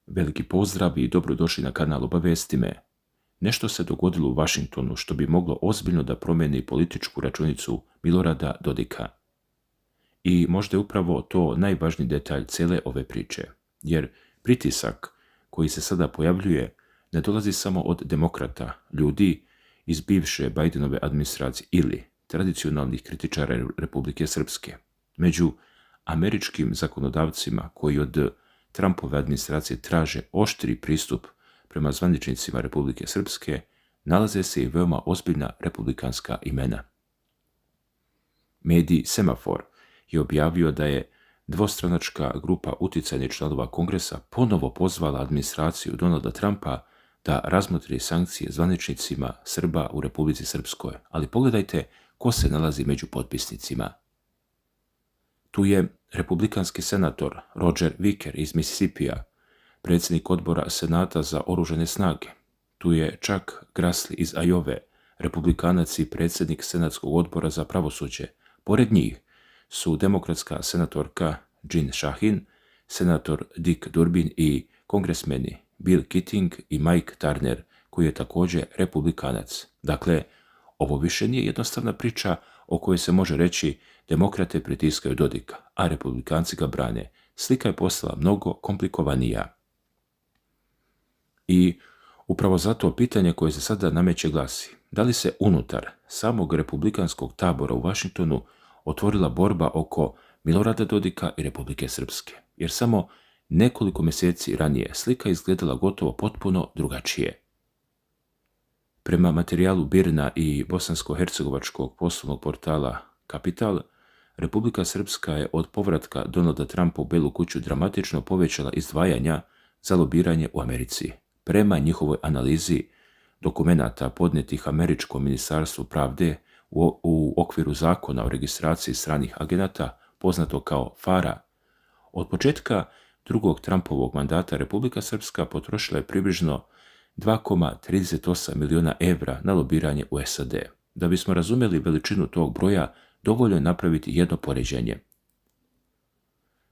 Veliki pozdrav i dobrodošli na kanal Obavesti me. Nešto se dogodilo u Vašingtonu što bi moglo ozbiljno da promijeni političku računicu Milorada Dodika. I možda je upravo to najvažniji detalj cele ove priče, jer pritisak koji se sada pojavljuje ne dolazi samo od demokrata, ljudi iz bivše Bidenove administracije ili tradicionalnih kritičara Republike Srpske. Među američkim zakonodavcima koji od Trumpove administracije traže oštri pristup prema zvaničnicima Republike Srpske, nalaze se i veoma ozbiljna republikanska imena. Medij Semafor je objavio da je dvostranačka grupa uticajnih članova Kongresa ponovo pozvala administraciju Donalda Trumpa da razmotri sankcije zvaničnicima Srba u Republici Srpskoj, ali pogledajte ko se nalazi među potpisnicima. Tu je republikanski senator Roger Wicker iz Mississippija, predsjednik odbora Senata za oružane snage. Tu je Chuck Grassley iz Ajove, republikanac i predsjednik Senatskog odbora za pravosuđe. Pored njih su demokratska senatorka Jean Shaheen, senator Dick Durbin i kongresmeni Bill Keating i Mike Turner, koji je također republikanac. Dakle, ovo više nije jednostavna priča o kojoj se može reći demokrate pritiskaju Dodika, a republikanci ga brane. Slika je postala mnogo komplikovanija. I upravo zato pitanje koje se sada nameće glasi: da li se unutar samog republikanskog tabora u Vašingtonu otvorila borba oko Milorada Dodika i Republike Srpske? Jer samo nekoliko mjeseci ranije slika izgledala gotovo potpuno drugačije. Prema materijalu BIRN-a i bosansko-hercegovačkog poslovnog portala Kapital, Republika Srpska je od povratka Donalda Trumpa u Belu kuću dramatično povećala izdvajanja za lobiranje u Americi. Prema njihovoj analizi dokumenata podnetih Američkom ministarstvu pravde u okviru zakona o registraciji stranih agenata, poznato kao FARA, od početka drugog Trumpovog mandata Republika Srpska potrošila je približno 2,38 miliona evra na lobiranje u SAD. Da bismo razumjeli veličinu tog broja, dovoljno je napraviti jedno poređenje.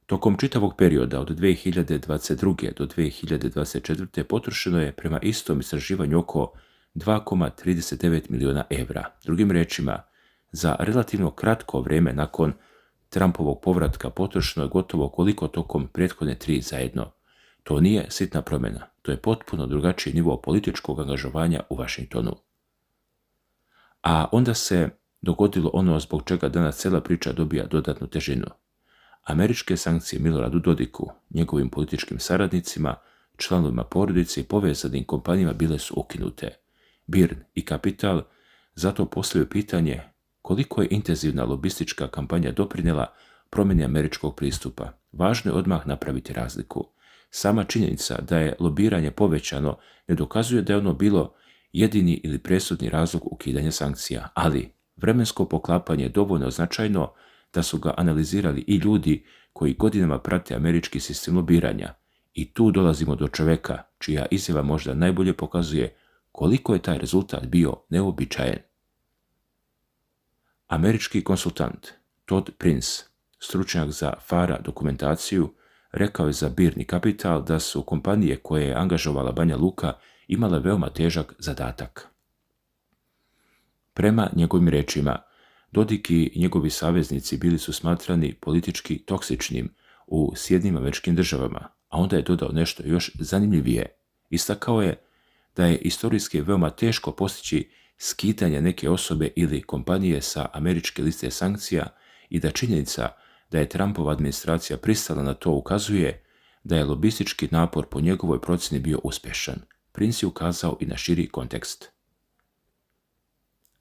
Tokom čitavog perioda od 2022. do 2024. potrošeno je prema istom istraživanju oko 2,39 miliona evra. Drugim rečima, za relativno kratko vrijeme nakon Trumpovog povratka potrošeno je gotovo koliko tokom prethodne 3 zajedno. To nije sitna promjena, to je potpuno drugačiji nivo političkog angažovanja u Vašingtonu. A onda se dogodilo ono zbog čega danas cela priča dobija dodatnu težinu. Američke sankcije Miloradu Dodiku, njegovim političkim saradnicima, članovima porodice i povezanim kompanijama bile su ukinute. BIRN i Kapital zato postavljaju pitanje koliko je intenzivna lobistička kampanja doprinijela promjeni američkog pristupa. Važno je odmah napraviti razliku. Sama činjenica da je lobiranje povećano ne dokazuje da je ono bilo jedini ili presudni razlog ukidanja sankcija, ali vremensko poklapanje je dovoljno značajno da su ga analizirali i ljudi koji godinama prate američki sistem lobiranja. I tu dolazimo do čoveka čija izjava možda najbolje pokazuje koliko je taj rezultat bio neobičajen. Američki konsultant Todd Prince, stručnjak za FARA dokumentaciju, rekao je za BIRN i Kapital da su kompanije koje je angažovala Banja Luka imale veoma težak zadatak. Prema njegovim rečima, Dodik i njegovi saveznici bili su smatrani politički toksičnim u Sjedinjenim Američkim Državama, a onda je dodao nešto još zanimljivije. Istakao je da je istorijski veoma teško postići skidanje neke osobe ili kompanije sa američke liste sankcija i da činjenica da je Trumpova administracija pristala na to ukazuje da je lobistički napor po njegovoj procjeni bio uspješan. Prince je ukazao i na širi kontekst.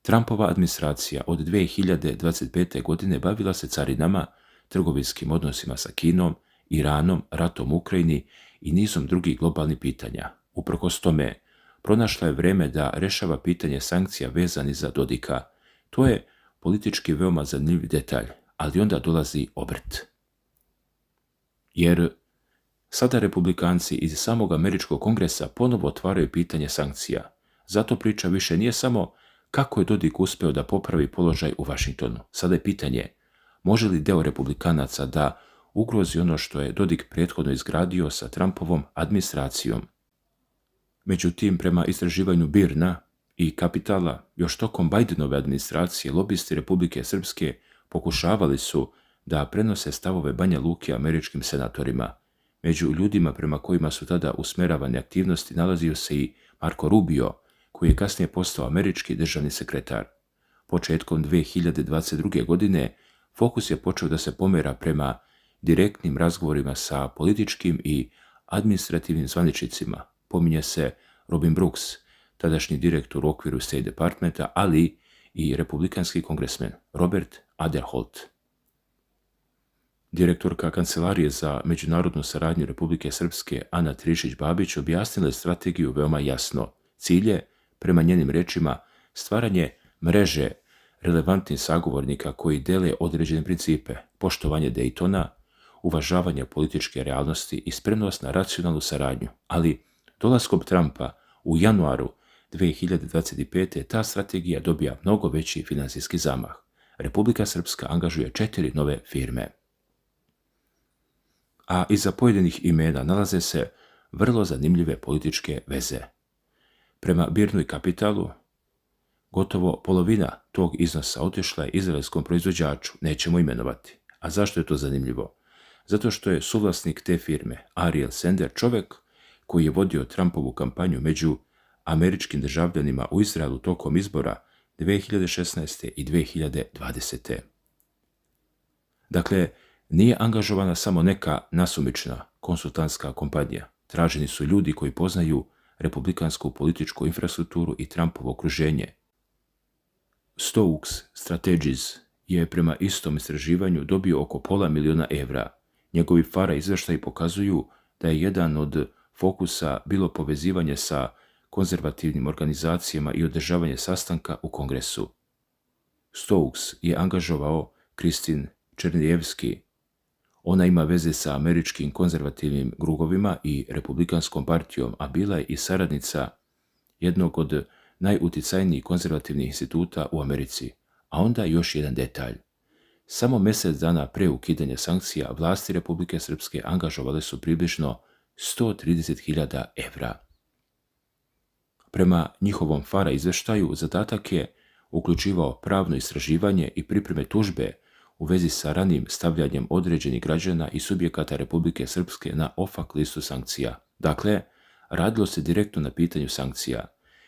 Trumpova administracija od 2025. godine bavila se carinama, trgovinskim odnosima sa Kinom, Iranom, ratom u Ukrajini i nizom drugih globalnih pitanja. Uprkos tome, pronašla je vrijeme da rešava pitanje sankcija vezani za Dodika. To je politički veoma zanimljiv detalj, ali onda dolazi obrt. Jer sada republikanci iz samog američkog kongresa ponovo otvaraju pitanje sankcija. Zato priča više nije samo kako je Dodik uspeo da popravi položaj u Vašingtonu. Sada je pitanje, može li deo republikanaca da ugrozi ono što je Dodik prethodno izgradio sa Trumpovom administracijom. Međutim, prema istraživanju BIRN-a i Kapitala, još tokom Bidenove administracije lobisti Republike Srpske pokušavali su da prenose stavove Banja Luke američkim senatorima. Među ljudima prema kojima su tada usmeravane aktivnosti nalazio se i Marco Rubio, koji je kasnije postao američki državni sekretar. Početkom 2022. godine fokus je počeo da se pomera prema direktnim razgovorima sa političkim i administrativnim zvaničnicima. Pominje se Robin Brooks, tadašnji direktor u okviru State Departmenta, ali i republikanski kongresmen Robert Aderholt. Direktorka Kancelarije za međunarodnu saradnju Republike Srpske Ana Trišić-Babić objasnila je strategiju veoma jasno. Cilj je, prema njenim rečima, stvaranje mreže relevantnih sagovornika koji dele određene principe, poštovanje Daytona, uvažavanje političke realnosti i spremnost na racionalnu saradnju. Ali dolaskom Trumpa u januaru 2025. ta strategija dobija mnogo veći finansijski zamah. Republika Srpska angažuje 4 nove firme. A iza pojedinih imena nalaze se vrlo zanimljive političke veze. Prema BIRN-u i Kapitalu, gotovo polovina tog iznosa otišla je izraelskom proizvođaču, nećemo imenovati. A zašto je to zanimljivo? Zato što je suvlasnik te firme, Ariel Sender, čovjek koji je vodio Trumpovu kampanju među američkim državljanima u Izraelu tokom izbora 2016. i 2020. Dakle, nije angažovana samo neka nasumična konsultantska kompanija. Traženi su ljudi koji poznaju republikansku političku infrastrukturu i Trumpovo okruženje. Stokes Strategies je prema istom istraživanju dobio oko $500,000. Njegovi FARA izvještaji pokazuju da je jedan od fokusa bilo povezivanje sa konzervativnim organizacijama i održavanje sastanka u Kongresu. Stokes je angažovao Kristin Černijevski. Ona ima veze sa američkim konzervativnim krugovima i republikanskom partijom, a bila je i saradnica jednog od najuticajnijih konzervativnih instituta u Americi. A onda još jedan detalj. Samo mjesec dana pre ukidanja sankcija vlasti Republike Srpske angažovale su približno $130,000. Prema njihovom FARA izveštaju, zadatak je uključivao pravno istraživanje i pripreme tužbe u vezi sa ranijim stavljanjem određenih građana i subjekata Republike Srpske na OFAC listu sankcija. Dakle, radilo se direktno na pitanju sankcija.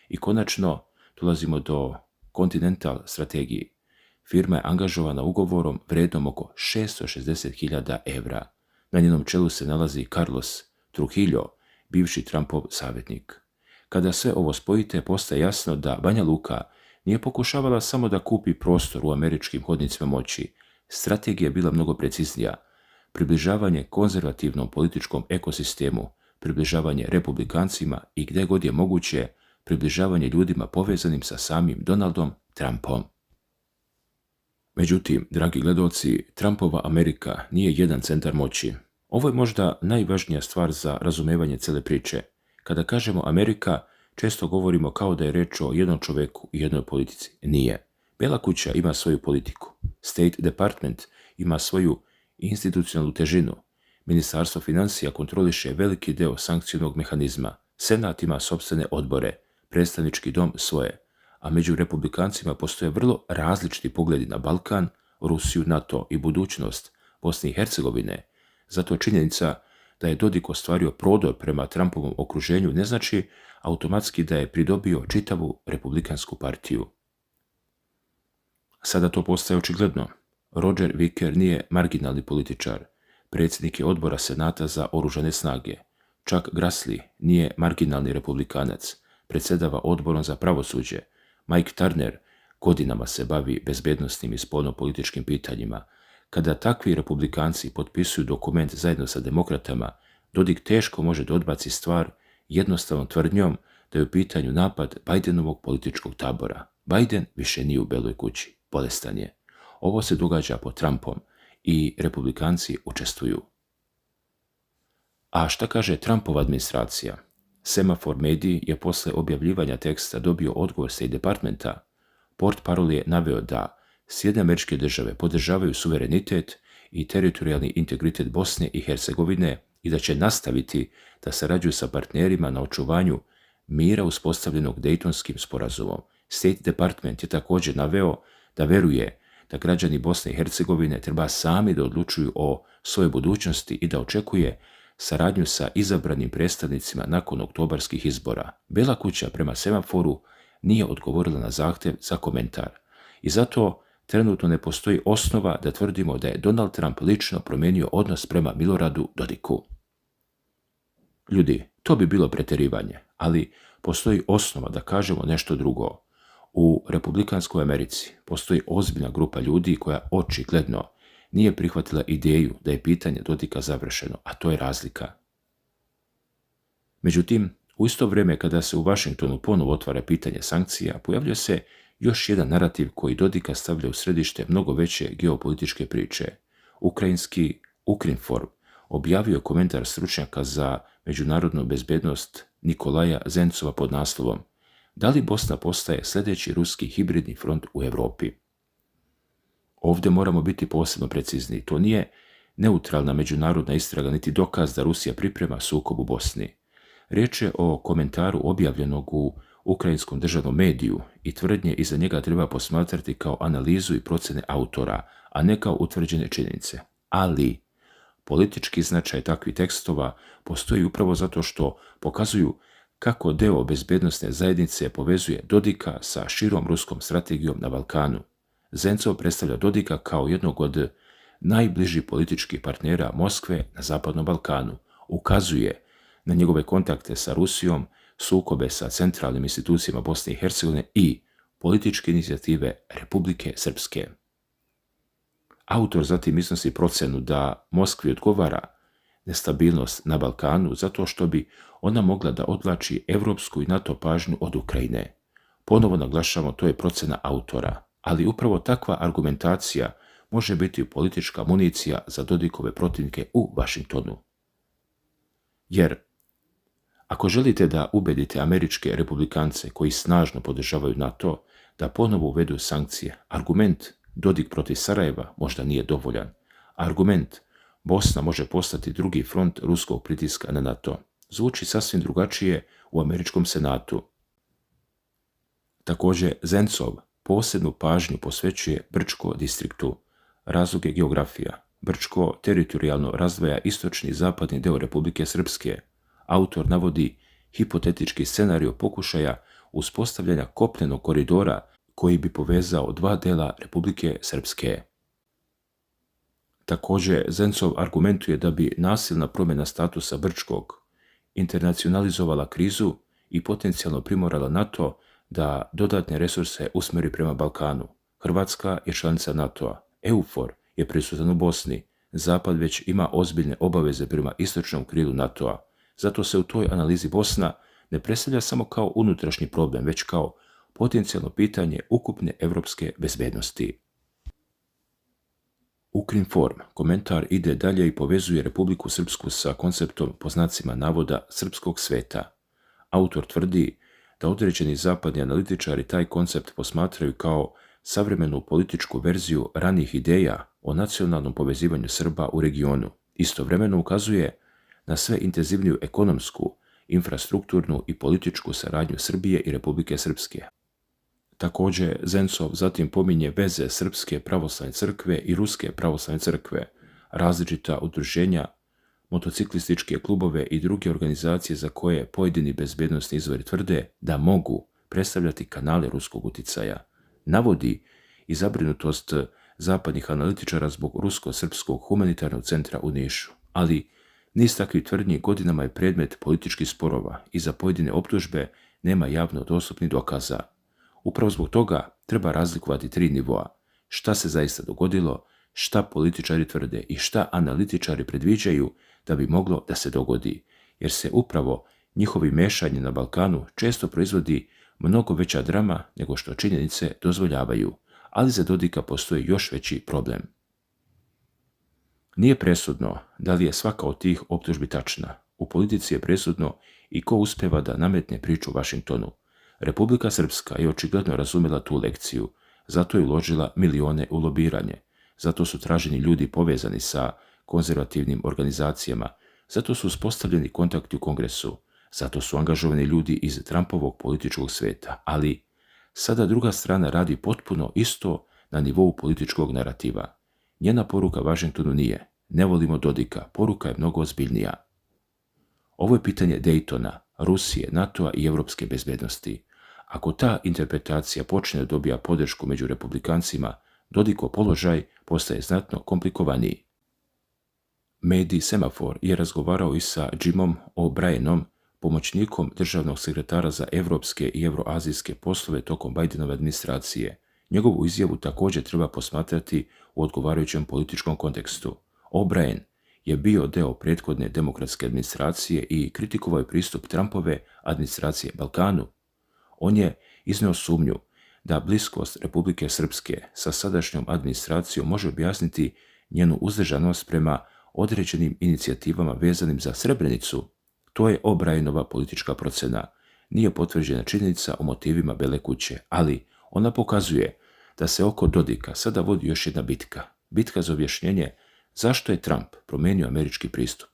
I konačno dolazimo do Continental strategiji. Firma je angažovana ugovorom vrednom oko $660,000. Na njenom čelu se nalazi Carlos Trujillo, bivši Trumpov savjetnik. Kada sve ovo spojite, postaje jasno da Banja Luka nije pokušavala samo da kupi prostor u američkim hodnicima moći. Strategija je bila mnogo preciznija. Približavanje konzervativnom političkom ekosistemu, približavanje republikancima i gdje god je moguće, približavanje ljudima povezanim sa samim Donaldom Trumpom. Međutim, dragi gledaoci, Trumpova Amerika nije jedan centar moći. Ovo je možda najvažnija stvar za razumevanje cele priče. Kada kažemo Amerika, često govorimo kao da je reč o jednom čoveku i jednoj politici. Nije. Bela kuća ima svoju politiku. State Department ima svoju institucionalnu težinu. Ministarstvo financija kontroliše veliki deo sankcionog mehanizma. Senat ima sopstvene odbore, predstavnički dom svoje. A među republikancima postoje vrlo različiti pogledi na Balkan, Rusiju, NATO i budućnost Bosne i Hercegovine. Zato činjenica da je Dodik ostvario prodor prema Trumpovom okruženju ne znači automatski da je pridobio čitavu republikansku partiju. Sada to postaje očigledno. Roger Wicker nije marginalni političar, predsjednik je odbora Senata za oružane snage. Chuck Grassley nije marginalni republikanac, predsjedava odborom za pravosuđe. Mike Turner godinama se bavi bezbednosnim i spoljnopolitičkim pitanjima. Kada takvi republikanci potpisuju dokument zajedno sa demokratama, Dodik teško može da odbaci stvar jednostavnom tvrdnjom da je u pitanju napad Bidenovog političkog tabora. Biden više nije u Beloj kući, bolestan je. Ovo se događa pod Trumpom i republikanci učestvuju. A šta kaže Trumpova administracija? Semafor Mediji je posle objavljivanja teksta dobio odgovor State Departmenta. Portparol je naveo da Sjedinjene Američke Države podržavaju suverenitet i teritorijalni integritet Bosne i Hercegovine i da će nastaviti da sarađuju sa partnerima na očuvanju mira uspostavljenog Dejtonskim sporazumom. State Department je također naveo da veruje da građani Bosne i Hercegovine treba sami da odlučuju o svojoj budućnosti i da očekuje saradnju sa izabranim predstavnicima nakon oktobarskih izbora. Bela kuća prema semaforu nije odgovorila na zahtjev za komentar i zato trenutno ne postoji osnova da tvrdimo da je Donald Trump lično promijenio odnos prema Miloradu Dodiku. Ljudi, to bi bilo pretjerivanje, ali postoji osnova da kažemo nešto drugo. U Republikanskoj Americi postoji ozbiljna grupa ljudi koja očigledno nije prihvatila ideju da je pitanje Dodika završeno, a to je razlika. Međutim, u isto vrijeme kada se u Vašingtonu ponovo otvara pitanje sankcija, pojavljuje se još jedan narativ koji Dodika stavlja u središte mnogo veće geopolitičke priče. Ukrajinski Ukrinform objavio je komentar stručnjaka za međunarodnu bezbednost Nikolaja Zencova pod naslovom "Da li Bosna postaje sljedeći ruski hibridni front u Europi?" Ovdje moramo biti posebno precizni. To nije neutralna međunarodna istraga niti dokaz da Rusija priprema sukob u Bosni. Riječ je o komentaru objavljenog u ukrajinskom državnom mediju i tvrdnje iza njega treba posmatrati kao analizu i procjene autora, a ne kao utvrđene činjenice. Ali politički značaj takvih tekstova postoji upravo zato što pokazuju kako deo bezbednosne zajednice povezuje Dodika sa širom ruskom strategijom na Balkanu. Zencov predstavlja Dodika kao jednog od najbližih političkih partnera Moskve na Zapadnom Balkanu. Ukazuje na njegove kontakte sa Rusijom, sukobe sa centralnim institucijama Bosne i Hercegovine i političke inicijative Republike Srpske. Autor zatim iznosi procjenu da Moskvi odgovara nestabilnost na Balkanu zato što bi ona mogla da odvlači evropsku i NATO pažnju od Ukrajine. Ponovo naglašavamo, to je procjena autora, ali upravo takva argumentacija može biti politička municija za Dodikove protivnike u Vašingtonu. Jer ako želite da ubedite američke republikance koji snažno podržavaju NATO da ponovo uvedu sankcije, argument Dodik protiv Sarajeva možda nije dovoljan. Argument Bosna može postati drugi front ruskog pritiska na NATO zvuči sasvim drugačije u američkom senatu. Također, Zencov posebnu pažnju posvećuje Brčko distriktu. Razlog je geografija. Brčko teritorijalno razdvaja istočni i zapadni deo Republike Srpske. Autor navodi hipotetički scenarij pokušaja uspostavljanja kopnenog koridora koji bi povezao dva dela Republike Srpske. Također, Zencov argumentuje da bi nasilna promjena statusa Brčkog internacionalizovala krizu i potencijalno primorala NATO da dodatne resurse usmeri prema Balkanu. Hrvatska je članica NATO-a, EUFOR je prisutan u Bosni, Zapad već ima ozbiljne obaveze prema istočnom krilu NATO-a. Zato se u toj analizi Bosna ne predstavlja samo kao unutrašnji problem, već kao potencijalno pitanje ukupne evropske bezbednosti. Ukrinform komentar ide dalje i povezuje Republiku Srpsku sa konceptom po znacima navoda srpskog sveta. Autor tvrdi da određeni zapadni analitičari taj koncept posmatraju kao savremenu političku verziju ranih ideja o nacionalnom povezivanju Srba u regionu. Istovremeno ukazuje na sve intenzivniju ekonomsku, infrastrukturnu i političku saradnju Srbije i Republike Srpske. Također, Zencov zatim pominje veze Srpske pravoslavne crkve i Ruske pravoslavne crkve, različita udruženja, motociklističke klubove i druge organizacije za koje pojedini bezbednosni izvori tvrde da mogu predstavljati kanale ruskog uticaja. Navodi i zabrinutost zapadnih analitičara zbog Rusko-srpskog humanitarnog centra u Nišu, ali niz takvih tvrdnji godinama je predmet političkih sporova i za pojedine optužbe nema javno dostupnih dokaza. Upravo zbog toga treba razlikovati tri nivoa: šta se zaista dogodilo, šta političari tvrde i šta analitičari predviđaju da bi moglo da se dogodi, jer se upravo njihovi mešanje na Balkanu često proizvodi mnogo veća drama nego što činjenice dozvoljavaju, ali za Dodika postoji još veći problem. Nije presudno da li je svaka od tih optužbi tačna. U politici je presudno i ko uspeva da nametne priču Vašingtonu. Republika Srpska je očigledno razumjela tu lekciju, zato je uložila milione u lobiranje. zato su traženi ljudi povezani sa konzervativnim organizacijama, zato su uspostavljeni kontakti u Kongresu, zato su angažovani ljudi iz Trumpovog političkog sveta, ali sada druga strana radi potpuno isto na nivou političkog narativa. Njena poruka Washingtonu nije: ne volimo Dodika, poruka je mnogo ozbiljnija. Ovo je pitanje Daytona, Rusije, NATO-a i europske bezbednosti. Ako ta interpretacija počne da dobija podršku među republikancima, Dodikov položaj postaje znatno komplikovaniji. Medij Semafor je razgovarao i sa Jimom O'Brienom, pomoćnikom državnog sekretara za evropske i euroazijske poslove tokom Bidenove administracije. Njegovu izjavu također treba posmatrati u odgovarajućem političkom kontekstu. O'Brien je bio deo prethodne demokratske administracije i kritikovao je pristup Trumpove administracije Balkanu. On je izneo sumnju da bliskost Republike Srpske sa sadašnjom administracijom može objasniti njenu uzdržanost prema određenim inicijativama vezanim za Srebrenicu. To je O'Brienova politička procena. Nije potvrđena činjenica o motivima Bele kuće, ali ona pokazuje da se oko Dodika sada vodi još jedna bitka. Bitka za objašnjenje zašto je Trump promijenio američki pristup.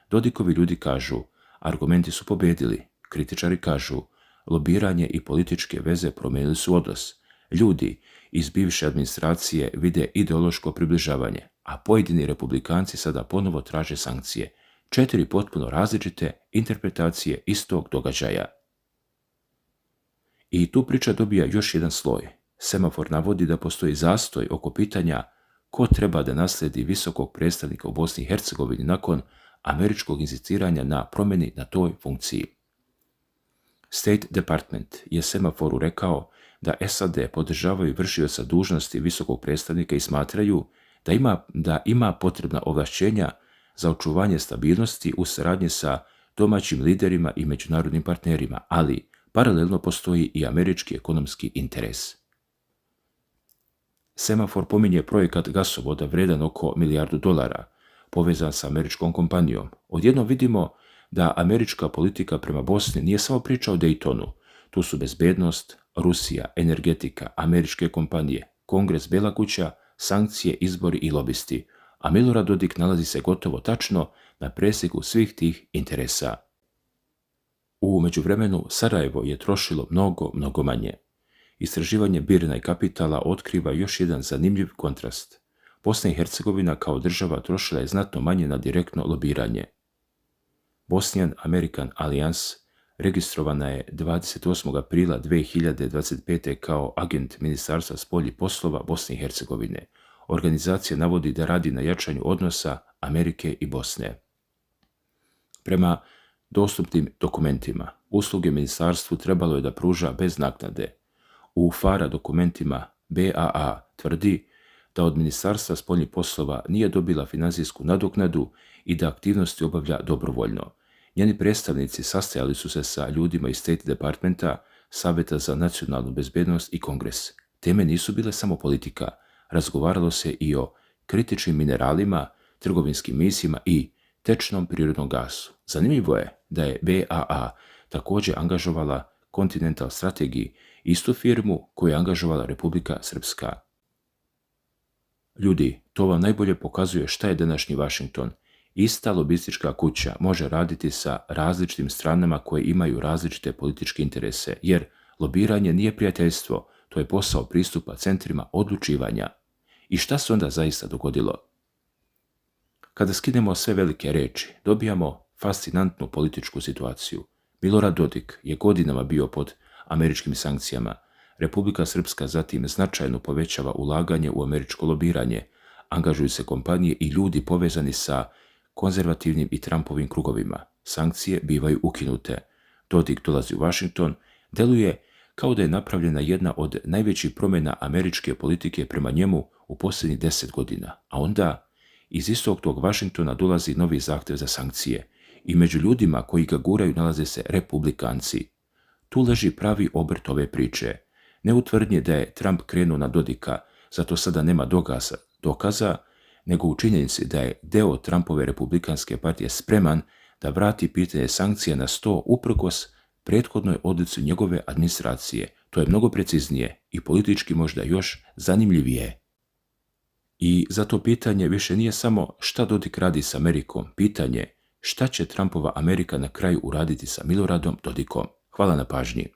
Dodikovi ljudi kažu: argumenti su pobjedili. Kritičari kažu: lobiranje i političke veze promijenili su odnos. Ljudi iz bivše administracije vide ideološko približavanje, a pojedini republikanci sada ponovo traže sankcije. 4 potpuno različite interpretacije istog događaja. I tu priča dobija još jedan sloj. Semafor navodi da postoji zastoj oko pitanja ko treba da nasledi visokog predstavnika u Bosni i Hercegovini nakon američkog insistiranja na promjeni na toj funkciji. State Department je Semaforu rekao da SAD podržavaju vršioca dužnosti visokog predstavnika i smatraju da ima potrebna ovlašćenja za očuvanje stabilnosti u saradnji sa domaćim liderima i međunarodnim partnerima, ali paralelno postoji i američki ekonomski interes. Semafor pominje projekat gasovoda vredan oko $1 milijardu, povezan sa američkom kompanijom. Odjednom vidimo da američka politika prema Bosni nije samo priča o Daytonu. Tu su bezbednost, Rusija, energetika, američke kompanije, Kongres, Bela kuća, sankcije, izbori i lobisti, a Milorad Dodik nalazi se gotovo tačno na presjeku svih tih interesa. U međuvremenu Sarajevo je trošilo mnogo manje. Istraživanje Birna i Kapitala otkriva još jedan zanimljiv kontrast. Bosna i Hercegovina kao država trošila je znatno manje na direktno lobiranje. Bosnian American Alliance registrovana je 28. aprila 2025. kao agent Ministarstva spoljnih poslova Bosne i Hercegovine. Organizacija navodi da radi na jačanju odnosa Amerike i Bosne. Prema dostupnim dokumentima, usluge ministarstvu trebalo je da pruža bez naknade. U FARA dokumentima BAA tvrdi da od Ministarstva spoljnih poslova nije dobila financijsku nadoknadu i da aktivnosti obavlja dobrovoljno. Njeni predstavnici sastajali su se sa ljudima iz State Departmenta, Saveta za nacionalnu bezbednost i Kongres. Teme nisu bile samo politika, razgovaralo se i o kritičnim mineralima, trgovinskim misijama i tečnom prirodnom gasu. Zanimljivo je da je BAA također angažovala Continental Strategy, istu firmu koju je angažovala Republika Srpska. Ljudi, to vam najbolje pokazuje šta je današnji Washington. Ista lobistička kuća može raditi sa različitim stranama koje imaju različite političke interese, jer lobiranje nije prijateljstvo, to je posao pristupa centrima odlučivanja. I šta se onda zaista dogodilo? Kada skinemo sve velike reči, dobijamo fascinantnu političku situaciju. Milorad Dodik je godinama bio pod američkim sankcijama. Republika Srpska zatim značajno povećava ulaganje u američko lobiranje. Angažuju se kompanije i ljudi povezani sa konzervativnim i Trumpovim krugovima. Sankcije bivaju ukinute. Dodik dolazi u Washington, deluje kao da je napravljena jedna od najvećih promjena američke politike prema njemu u posljednjih 10 godina. A onda iz istog tog Washingtona dolazi novi zahtjev za sankcije. I među ljudima koji ga guraju nalaze se republikanci. Tu leži pravi obrt ove priče. Ne u tvrdnji da je Trump krenuo na Dodika, zato sada nema dokaza, nego u činjenici da je deo Trumpove republikanske partije spreman da vrati pitanje sankcija na sto uprkos prethodnoj odluci njegove administracije. To je mnogo preciznije i politički možda još zanimljivije. I zato pitanje više nije samo šta Dodik radi s Amerikom, pitanje šta će Trumpova Amerika na kraju uraditi sa Miloradom Dodikom. Hvala na pažnji.